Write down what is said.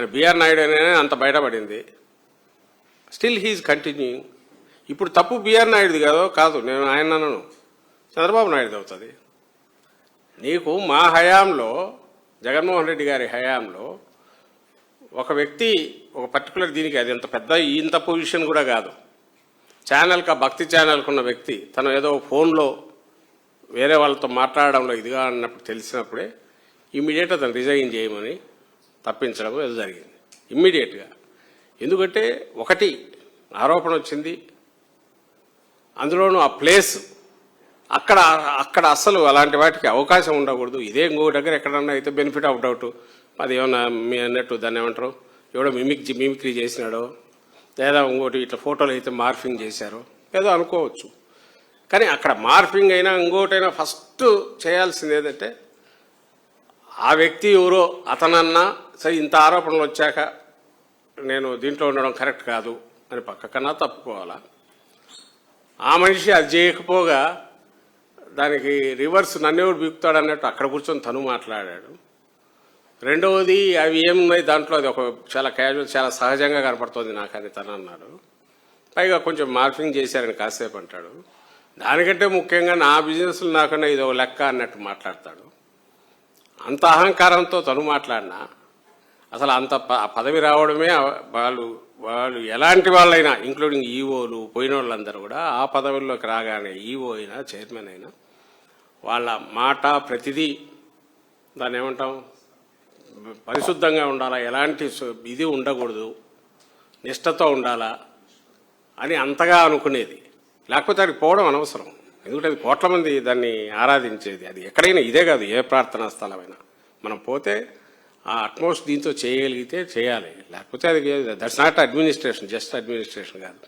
ఆయన బిఆర్ నాయుడు అనే అంత బయటపడింది. Still he's continuing. ఇప్పుడు తప్పు బిఆర్ నాయుడుది కాదు, నేను ఆయన అన్నాను, చంద్రబాబు నాయుడుది అవుతుంది. నీకు మా హయాంలో, జగన్మోహన్ రెడ్డి గారి హయాంలో ఒక వ్యక్తి ఒక పర్టికులర్ దీనికి, అది ఇంత పెద్ద ఇంత పొజిషన్ కూడా కాదు, ఛానల్కి, భక్తి ఛానల్కి ఉన్న వ్యక్తి తను ఏదో ఫోన్లో వేరే వాళ్ళతో మాట్లాడడంలో ఇదిగా అన్నప్పుడు తెలిసినప్పుడే ఇమ్మీడియట్ అతను రిజైన్ చేయమని తప్పించడం ఏదో జరిగింది ఇమ్మీడియట్గా. ఎందుకంటే ఒకటి ఆరోపణ వచ్చింది, అందులోనూ ఆ ప్లేస్ అక్కడ అస్సలు అలాంటి వాటికి అవకాశం ఉండకూడదు. ఇదే ఇంకో దగ్గర ఎక్కడన్నా అయితే బెనిఫిట్ ఆఫ్ డౌట్, అది ఏమన్నా మీ అన్నట్టు దాన్ని ఏమంటారు, ఎవడో మిమిక్రీ చేసినాడో, లేదా ఇంకోటి ఇట్లా ఫోటోలు అయితే మార్ఫింగ్ చేశారో ఏదో అనుకోవచ్చు. కానీ అక్కడ మార్ఫింగ్ అయినా ఇంకోటైనా ఫస్ట్ చేయాల్సింది ఏదంటే ఆ వ్యక్తి ఎవరో అతనన్నా సరే ఇంత ఆరోపణలు వచ్చాక నేను దీంట్లో ఉండడం కరెక్ట్ కాదు అని పక్కకన్నా తప్పుకోవాలా. ఆ మనిషి అది చేయకపోగా దానికి రివర్స్ నన్నేవుడు బీకుతాడు అన్నట్టు అక్కడ కూర్చొని తను మాట్లాడాడు. రెండవది అవి ఏమున్నాయి దాంట్లో, అది ఒక చాలా క్యాజువల్, చాలా సహజంగా కనపడుతుంది నాకు అని తను అన్నాడు. పైగా కొంచెం మార్ఫింగ్ చేశారని కాసేపు అంటాడు. దానికంటే ముఖ్యంగా నా బిజినెస్లు నాకన్నా ఇది ఒక లెక్క అన్నట్టు మాట్లాడతాడు. అంత అహంకారంతో తను మాట్లాడినా అసలు అంత పదవి రావడమే వాళ్ళు ఎలాంటి వాళ్ళైనా, ఇంక్లూడింగ్ ఈఓలు పోయిన వాళ్ళందరూ కూడా ఆ పదవుల్లోకి రాగానే ఈఓ అయినా చైర్మన్ అయినా వాళ్ళ మాట ప్రతిదీ దాన్ని ఏమంటాం, పరిశుద్ధంగా ఉండాలా, ఎలాంటి ఇది ఉండకూడదు, నిష్ఠతో ఉండాలా అని అంతగా అనుకునేది. లేకపోతే అది పోవడం అనవసరం. ఎందుకంటే అది కోట్ల మంది దాన్ని ఆరాధించేది. అది ఎక్కడైనా ఇదే కాదు, ఏ ప్రార్థనా స్థలమైనా మనం పోతే ఆ అట్మోస్ట్ దీంతో చేయగలిగితే చేయాలి. లేకపోతే అది that's not administration, just administration కాదు.